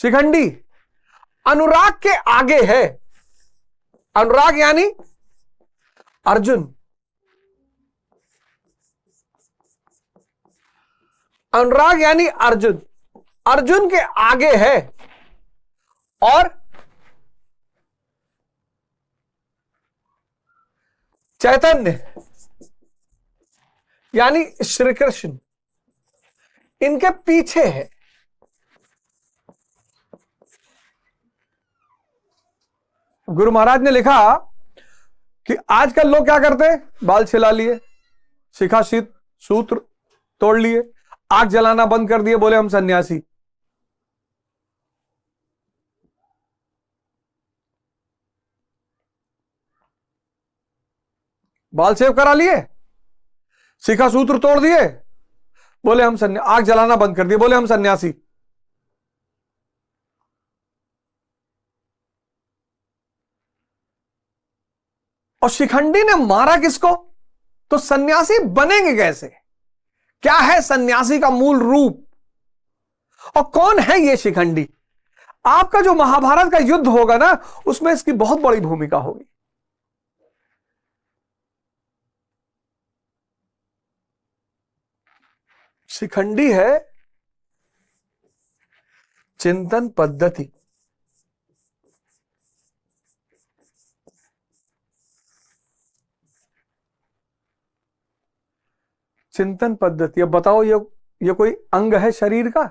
शिखंडी अनुराग के आगे है। अनुराग यानी अर्जुन। अनुराग यानी अर्जुन, अर्जुन के आगे है। और चैतन्य यानी श्री कृष्ण इनके पीछे है। गुरु महाराज ने लिखा कि आजकल लोग क्या करते हैं, बाल छिला लिए, शिखा शीत सूत्र तोड़ लिए, आग जलाना बंद कर दिए, बोले हम सन्यासी। बाल सेव करा लिए, शिखा सूत्र तोड़ दिए, बोले हम आग जलाना बंद कर दिए, बोले हम सन्यासी। और शिखंडी ने मारा किसको? तो सन्यासी बनेंगे कैसे? क्या है सन्यासी का मूल रूप और कौन है ये शिखंडी? आपका जो महाभारत का युद्ध होगा ना, उसमें इसकी बहुत बड़ी भूमिका होगी। शिखंडी है चिंतन पद्धति। चिंतन पद्धति। अब बताओ, ये कोई अंग है शरीर का?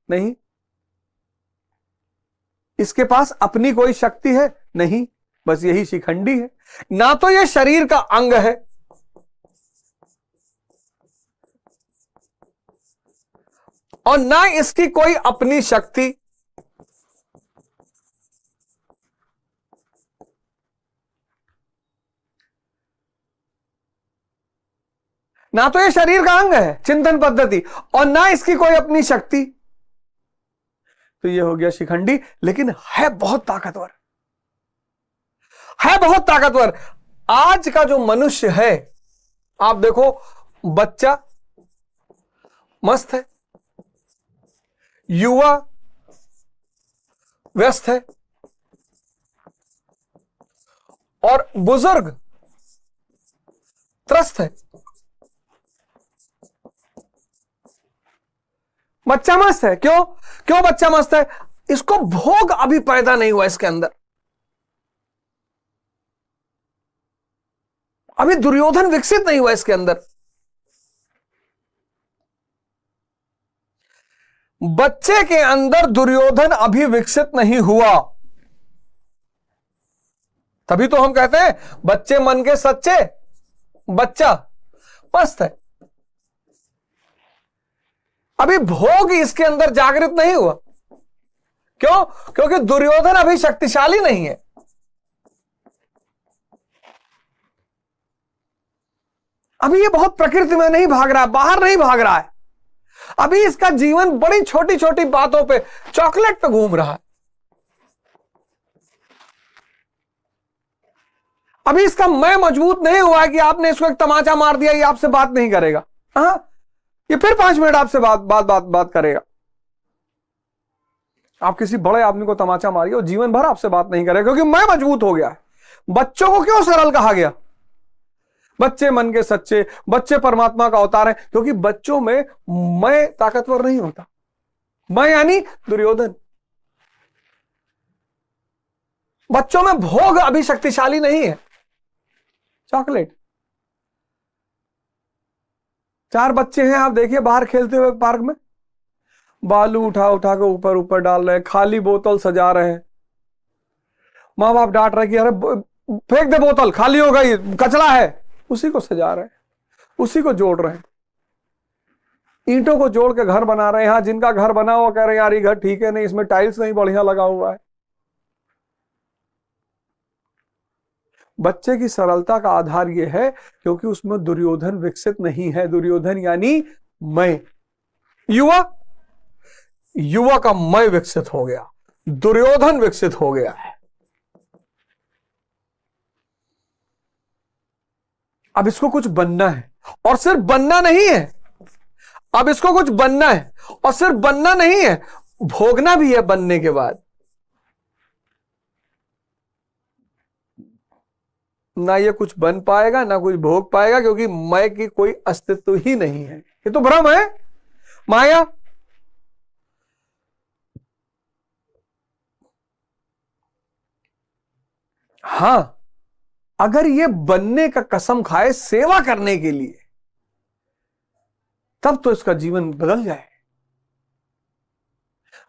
नहीं। इसके पास अपनी कोई शक्ति है? नहीं। बस यही शिखंडी है। ना तो ये शरीर का अंग है, और ना इसकी कोई अपनी शक्ति। ना तो ये शरीर का अंग है चिंतन पद्धति, और ना इसकी कोई अपनी शक्ति। तो ये हो गया शिखंडी। लेकिन है बहुत ताकतवर, है बहुत ताकतवर। आज का जो मनुष्य है, आप देखो, बच्चा मस्त है, युवा व्यस्त है, और बुजुर्ग त्रस्त है। बच्चा मस्त है। क्यों? क्यों बच्चा मस्त है? इसको भोग अभी पैदा नहीं हुआ इसके अंदर। अभी दुर्योधन विकसित नहीं हुआ इसके अंदर। बच्चे के अंदर दुर्योधन अभी विकसित नहीं हुआ। तभी तो हम कहते हैं बच्चे मन के सच्चे, बच्चा मस्त है। अभी भोग इसके अंदर जागृत नहीं हुआ। क्यों? क्योंकि दुर्योधन अभी शक्तिशाली नहीं है। अभी ये बहुत प्रकृति में नहीं भाग रहा है, बाहर नहीं भाग रहा है। अभी इसका जीवन बड़ी छोटी छोटी बातों पे, चॉकलेट पे घूम रहा है। अभी इसका मैं मजबूत नहीं हुआ है कि आपने इसको एक तमाचा मार दिया, ये आपसे बात नहीं करेगा। हाँ, ये फिर 5 मिनट आपसे बात करेगा। आप किसी बड़े आदमी को तमाचा मारिए, वो जीवन भर आपसे बात नहीं करेगा, क्योंकि मैं मजबूत हो गया है। बच्चों को क्यों सरल कहा गया? बच्चे मन के सच्चे, बच्चे परमात्मा का अवतार है, क्योंकि बच्चों में मैं ताकतवर नहीं होता। मैं यानी दुर्योधन। बच्चों में भोग अभी शक्तिशाली नहीं है। चॉकलेट। 4 बच्चे हैं, आप देखिए बाहर खेलते हुए पार्क में, बालू उठा उठा के ऊपर ऊपर डाल रहे हैं, खाली बोतल सजा रहे हैं। माँ बाप डांट रहे कि अरे फेंक दे बोतल, खाली हो गई, कचरा है। उसी को सजा रहे हैं, उसी को जोड़ रहे हैं, ईंटों को जोड़ के घर बना रहे हैं। यहाँ जिनका घर बना हुआ कह रहे हैं यार ये घर ठीक है नहीं, इसमें टाइल्स नहीं बढ़िया लगा हुआ है। बच्चे की सरलता का आधार यह है क्योंकि उसमें दुर्योधन विकसित नहीं है। दुर्योधन यानी मैं। युवा का मैं विकसित हो गया, दुर्योधन विकसित हो गया है। अब इसको कुछ बनना है, और सिर्फ बनना नहीं है। अब इसको कुछ बनना है, और सिर्फ बनना नहीं है, भोगना भी है बनने के बाद। ना ये कुछ बन पाएगा ना कुछ भोग पाएगा, क्योंकि मैं की कोई अस्तित्व ही नहीं है। ये तो भ्रम है, माया। हां, अगर ये बनने का कसम खाए सेवा करने के लिए, तब तो इसका जीवन बदल जाए।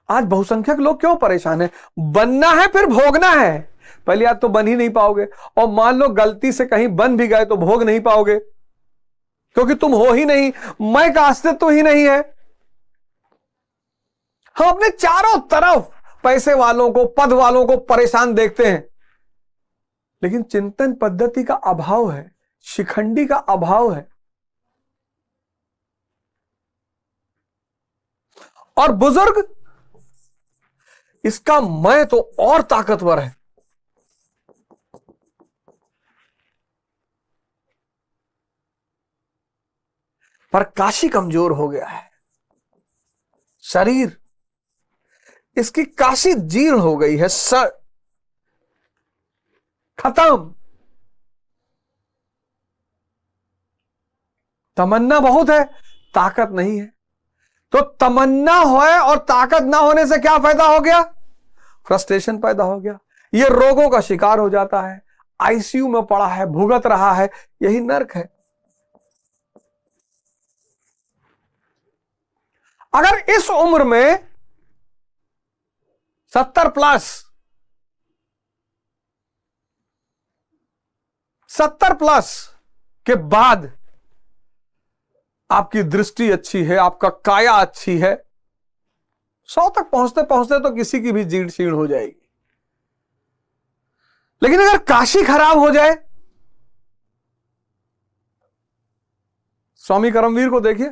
आज बहुसंख्यक लोग क्यों परेशान है? बनना है फिर भोगना है। पहली बात तो बन ही नहीं पाओगे, और मान लो गलती से कहीं बन भी गए तो भोग नहीं पाओगे, क्योंकि तुम हो ही नहीं, मैं का अस्तित्व ही नहीं है। हम अपने चारों तरफ पैसे वालों को, पद वालों को परेशान देखते हैं, लेकिन चिंतन पद्धति का अभाव है, शिखंडी का अभाव है। और बुजुर्ग, इसका मैं तो और ताकतवर है। पर काशी कमजोर हो गया है, शरीर इसकी काशी जीर्ण हो गई है, खत्म। तमन्ना बहुत है, ताकत नहीं है। तो तमन्ना होए और ताकत ना होने से क्या फायदा हो गया? फ्रस्ट्रेशन पैदा हो गया, ये रोगों का शिकार हो जाता है, आईसीयू में पड़ा है, भुगत रहा है। यही नर्क है। अगर इस उम्र में 70 प्लस के बाद आपकी दृष्टि अच्छी है, आपका काया अच्छी है, 100 तक पहुंचते पहुंचते तो किसी की भी जीर्ण शीर्ण हो जाएगी। लेकिन अगर काशी खराब हो जाए, स्वामी करमवीर को देखिए,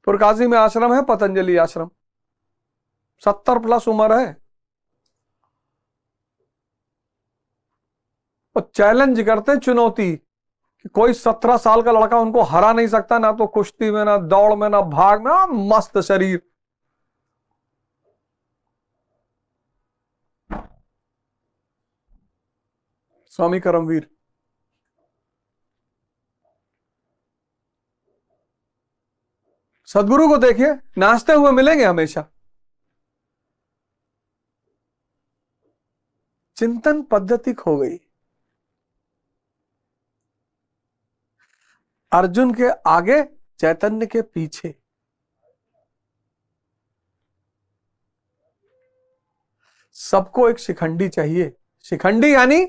पुरकाशी में आश्रम है, पतंजलि आश्रम, 70 प्लस उम्र है, और चैलेंज करते हैं, चुनौती, कि कोई 17 साल का लड़का उनको हरा नहीं सकता, ना तो कुश्ती में, ना दौड़ में, ना भाग में। मस्त शरीर। स्वामी करमवीर। सदगुरु को देखिए, नाचते हुए मिलेंगे हमेशा। चिंतन पद्धति खो गई। अर्जुन के आगे, चैतन्य के पीछे। सबको एक शिखंडी चाहिए। शिखंडी यानी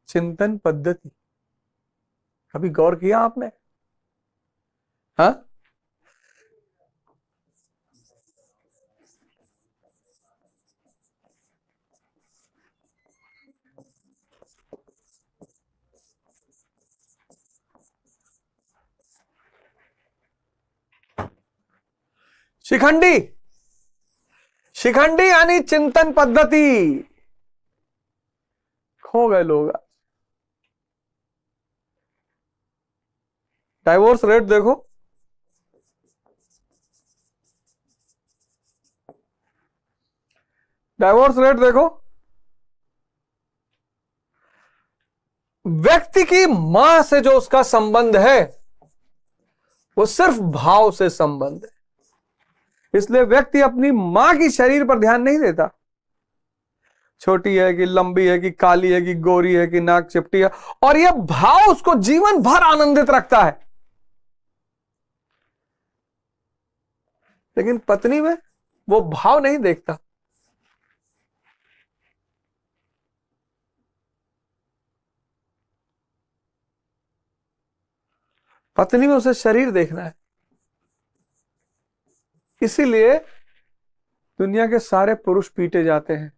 चिंतन पद्धति। कभी गौर किया आपने? हाँ, शिखंडी, शिखंडी यानी चिंतन पद्धति। खो गए लोग। डाइवोर्स रेट देखो, डाइवोर्स रेट देखो। व्यक्ति की मां से जो उसका संबंध है, वो सिर्फ भाव से संबंध है। इसलिए व्यक्ति अपनी मां की शरीर पर ध्यान नहीं देता, छोटी है कि लंबी है कि काली है कि गोरी है कि नाक चिपटी है, और यह भाव उसको जीवन भर आनंदित रखता है। लेकिन पत्नी में वो भाव नहीं देखता। पत्नी में उसे शरीर देखना है। इसीलिए दुनिया के सारे पुरुष पीटे जाते हैं।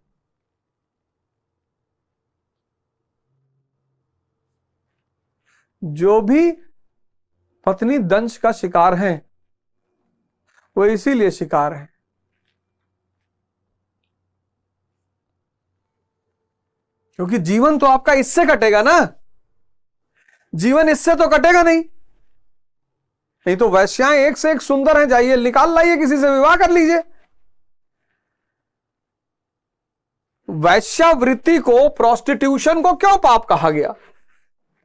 जो भी पत्नी दंश का शिकार हैं, वो इसीलिए शिकार है, क्योंकि जीवन तो आपका इससे कटेगा ना। जीवन इससे तो कटेगा नहीं। नहीं तो वैश्याएं एक से एक सुंदर हैं, जाइए निकाल लाइए, किसी से विवाह कर लीजिए। वैश्यावृत्ति को, प्रोस्टिट्यूशन को क्यों पाप कहा गया?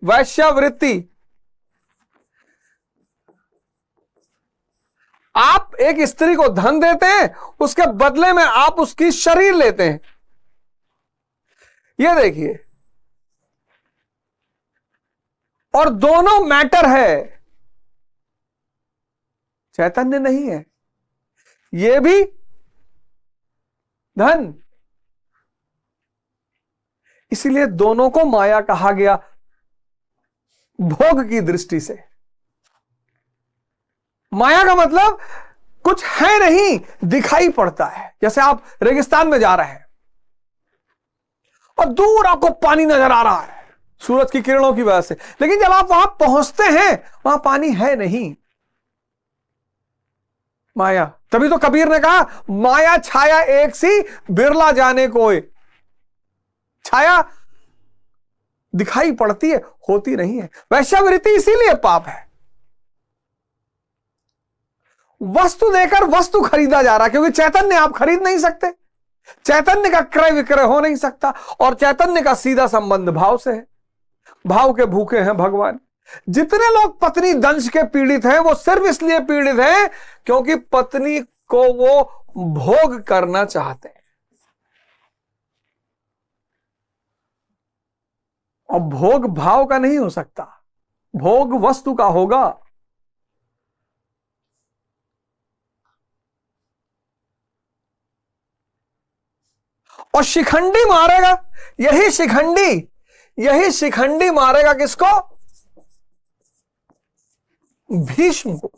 वैश्यावृत्ति, आप एक स्त्री को धन देते हैं, उसके बदले में आप उसकी शरीर लेते हैं। ये देखिए, और दोनों मैटर है, चैतन्य नहीं है। ये भी धन, इसीलिए दोनों को माया कहा गया, भोग की दृष्टि से। माया का मतलब कुछ है नहीं, दिखाई पड़ता है। जैसे आप रेगिस्तान में जा रहे हैं और दूर आपको पानी नजर आ रहा है सूरज की किरणों की वजह से, लेकिन जब आप वहां पहुंचते हैं वहां पानी है नहीं, माया। तभी तो कबीर ने कहा, माया छाया एक सी बिरला जाने कोई। छाया दिखाई पड़ती है, होती नहीं है। वैश्यावृत्ति इसीलिए पाप है। वस्तु देकर वस्तु खरीदा जा रहा, क्योंकि चैतन्य आप खरीद नहीं सकते, चैतन्य का क्रय विक्रय हो नहीं सकता, और चैतन्य का सीधा संबंध भाव से है। भाव के भूखे हैं भगवान। जितने लोग पत्नी दंश के पीड़ित हैं, वो सिर्फ इसलिए पीड़ित हैं क्योंकि पत्नी को वो भोग करना चाहते हैं। और भोग भाव का नहीं हो सकता, भोग वस्तु का होगा। और शिखंडी मारेगा, यही शिखंडी मारेगा किसको? भीष्म को।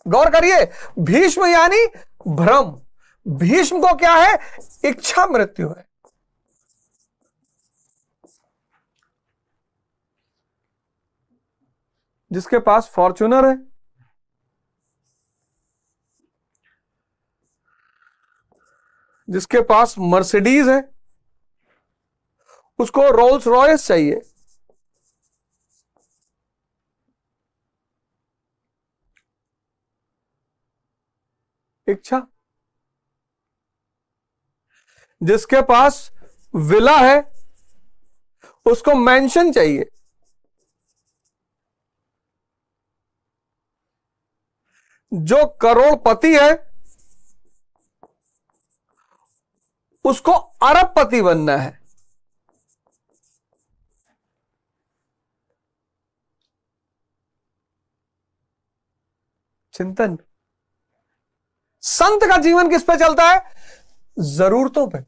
गौर करिए, भीष्म यानी भ्रम। भीष्म को क्या है? इच्छा मृत्यु है। जिसके पास फॉर्च्यूनर है, जिसके पास मर्सिडीज है, उसको रोल्स रॉयस चाहिए। इच्छा। जिसके पास विला है, उसको मैंशन चाहिए। जो करोड़पति है, उसको अरबपति बनना है। चिंतन। संत का जीवन किस पे चलता है? जरूरतों पे।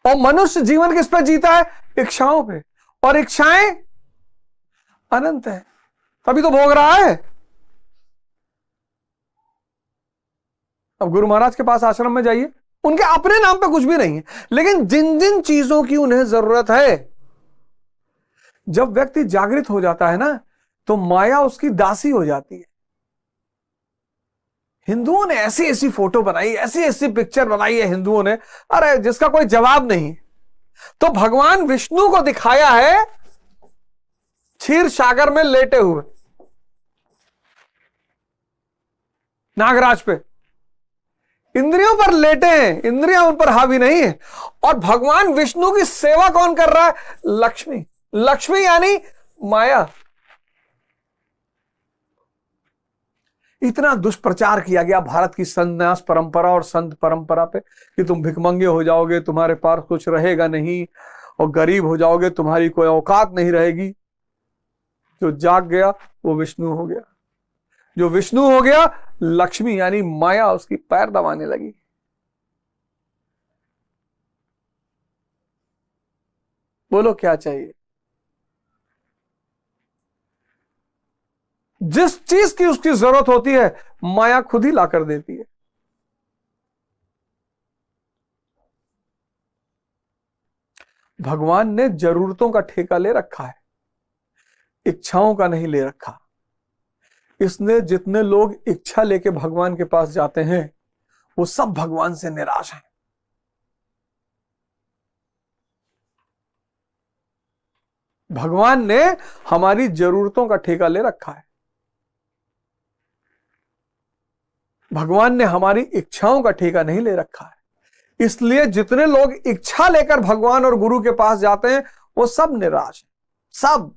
और मनुष्य जीवन किस पे जीता है? इच्छाओं पे। और इच्छाएं अनंत है, तभी तो भोग रहा है। अब गुरु महाराज के पास आश्रम में जाइए, उनके अपने नाम पे कुछ भी नहीं है, लेकिन जिन जिन चीजों की उन्हें जरूरत है, जब व्यक्ति जागृत हो जाता है ना, तो माया उसकी दासी हो जाती है। हिंदुओं ने ऐसी ऐसी फोटो बनाई, ऐसी ऐसी पिक्चर बनाई है हिंदुओं ने, अरे जिसका कोई जवाब नहीं। तो भगवान विष्णु को दिखाया है क्षीर सागर में लेटे हुए नागराज पे, इंद्रियों पर लेटे हैं, इंद्रियां उन पर हावी नहीं है। और भगवान विष्णु की सेवा कौन कर रहा है? लक्ष्मी। लक्ष्मी यानी माया। इतना दुष्प्रचार किया गया भारत की संन्यास परंपरा और संत परंपरा पे कि तुम भिखमंगे हो जाओगे, तुम्हारे पास कुछ रहेगा नहीं, और गरीब हो जाओगे, तुम्हारी कोई औकात नहीं रहेगी। जो जाग गया वो विष्णु हो गया। जो विष्णु हो गया, लक्ष्मी यानी माया उसकी पैर दबाने लगी। बोलो क्या चाहिए? जिस चीज की उसकी जरूरत होती है, माया खुद ही लाकर देती है। भगवान ने जरूरतों का ठेका ले रखा है, इच्छाओं का नहीं ले रखा। इसने जितने लोग इच्छा लेके भगवान के पास जाते हैं, वो सब भगवान से निराश हैं। भगवान ने हमारी जरूरतों का ठेका ले रखा है। भगवान ने हमारी इच्छाओं का ठेका नहीं ले रखा है। इसलिए जितने लोग इच्छा लेकर भगवान और गुरु के पास जाते हैं वो सब निराश हैं, सब।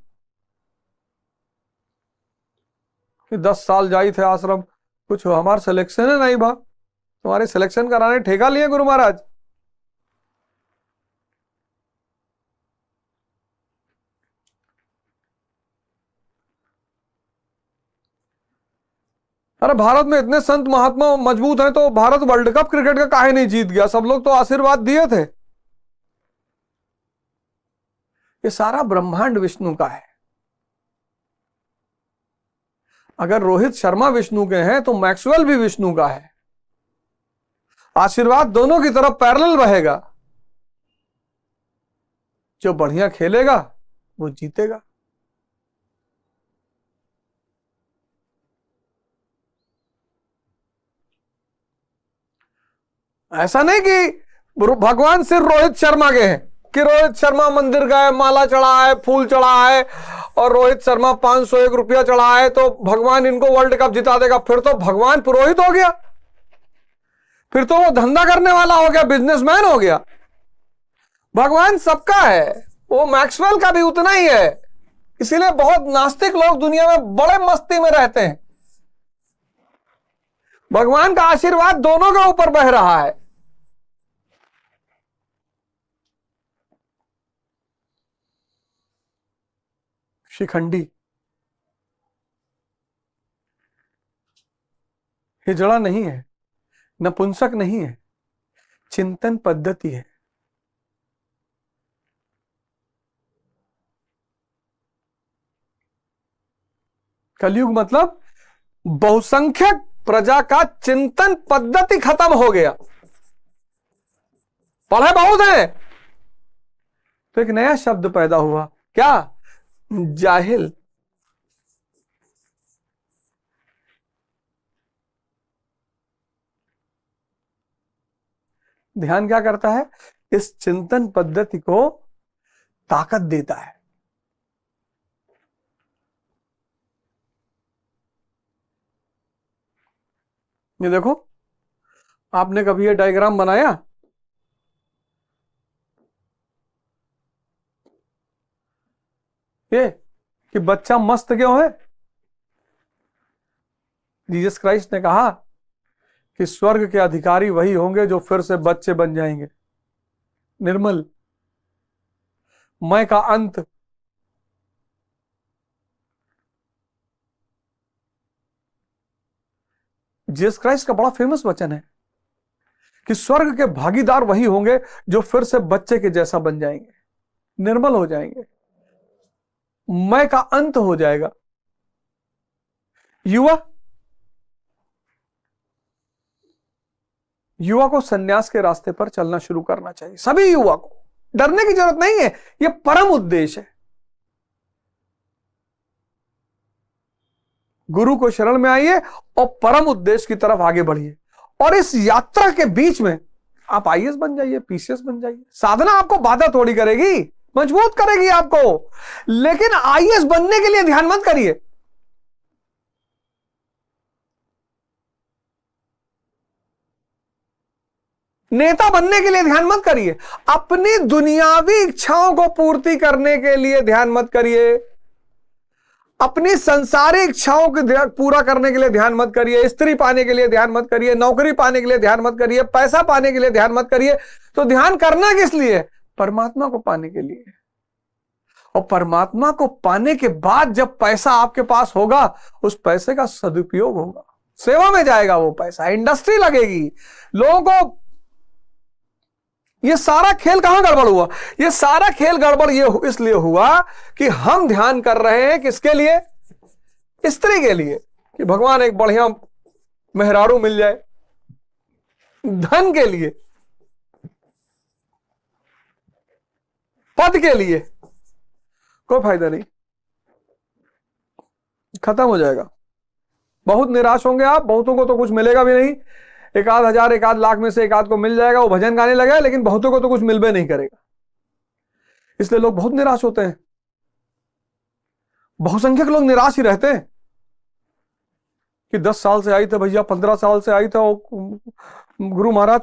10 साल जाई थे आश्रम, कुछ हमारा सिलेक्शन है नहीं भा, तुम्हारे सिलेक्शन कराने ठेका लिए गुरु महाराज। अरे भारत में इतने संत महात्मा मजबूत हैं तो भारत वर्ल्ड कप क्रिकेट का काहे नहीं जीत गया? सब लोग तो आशीर्वाद दिए थे। ये सारा ब्रह्मांड विष्णु का है। अगर रोहित शर्मा विष्णु के हैं तो मैक्सवेल भी विष्णु का है। आशीर्वाद दोनों की तरफ पैरेलल बहेगा। जो बढ़िया खेलेगा वो जीतेगा। ऐसा नहीं कि भगवान सिर्फ रोहित शर्मा के हैं, कि रोहित शर्मा मंदिर गए, माला चढ़ाए, फूल चढ़ाए और रोहित शर्मा 501 रुपया चढ़ाए तो भगवान इनको वर्ल्ड कप जिता देगा। फिर तो भगवान पुरोहित हो गया, फिर तो वो धंधा करने वाला हो गया, बिजनेसमैन हो गया। भगवान सबका है, वो मैक्सवेल का भी उतना ही है। इसीलिए बहुत नास्तिक लोग दुनिया में बड़े मस्ती में रहते हैं। भगवान का आशीर्वाद दोनों के ऊपर बह रहा है। शिखंडी हिजड़ा नहीं है, नपुंसक नहीं है, चिंतन पद्धति है। कलयुग मतलब बहुसंख्यक प्रजा का चिंतन पद्धति खत्म हो गया। पढ़े बहुत है तो एक नया शब्द पैदा हुआ, क्या? जाहिल। ध्यान क्या करता है? इस चिंतन पद्धति को ताकत देता है। ये देखो, आपने कभी ये डायग्राम बनाया? ये कि बच्चा मस्त क्यों है? जीसस क्राइस्ट ने कहा कि स्वर्ग के अधिकारी वही होंगे जो फिर से बच्चे बन जाएंगे। निर्मल, मैं का अंत। जीसस क्राइस्ट का बड़ा फेमस वचन है कि स्वर्ग के भागीदार वही होंगे जो फिर से बच्चे के जैसा बन जाएंगे, निर्मल हो जाएंगे, मैं का अंत हो जाएगा। युवा को सन्यास के रास्ते पर चलना शुरू करना चाहिए। सभी युवा को डरने की जरूरत नहीं है, यह परम उद्देश्य है। गुरु को शरण में आइए और परम उद्देश्य की तरफ आगे बढ़िए। और इस यात्रा के बीच में आप आईएएस बन जाइए, पीसीएस बन जाइए। साधना आपको बाधा थोड़ी करेगी, मजबूत करेगी आपको। लेकिन आईएएस बनने के लिए ध्यान मत करिए। नेता बनने के लिए ध्यान मत करिए। अपनी दुनियावी इच्छाओं को पूर्ति करने के लिए ध्यान मत करिए। अपनी संसारिक इच्छाओं को पूरा करने के लिए ध्यान मत करिए। स्त्री पाने के लिए ध्यान मत करिए, नौकरी पाने के लिए ध्यान मत करिए, पैसा पाने के लिए ध्यान मत करिए। तो ध्यान करना किस लिए? परमात्मा को पाने के लिए। और परमात्मा को पाने के बाद जब पैसा आपके पास होगा, उस पैसे का सदुपयोग होगा, सेवा में जाएगा वो पैसा, इंडस्ट्री लगेगी, लोगों को। ये सारा खेल कहां गड़बड़ हुआ? ये सारा खेल गड़बड़ ये इसलिए हुआ कि हम ध्यान कर रहे हैं किसके लिए? स्त्री के लिए, कि भगवान एक बढ़िया मेहरारू मिल जाए। धन के लिए, पद के लिए, कोई फायदा नहीं, खत्म हो जाएगा। बहुत निराश होंगे आप, बहुतों को तो कुछ मिलेगा भी नहीं। 1,000 1,00,000 में से 1 को मिल जाएगा, वो भजन गाने लगे, लेकिन बहुतों को तो कुछ मिल भी नहीं करेगा। इसलिए लोग बहुत निराश होते हैं। बहुसंख्यक लोग निराश ही रहते हैं कि 10 साल से आई थे भैया, 15 साल से आई थे, गुरु महाराज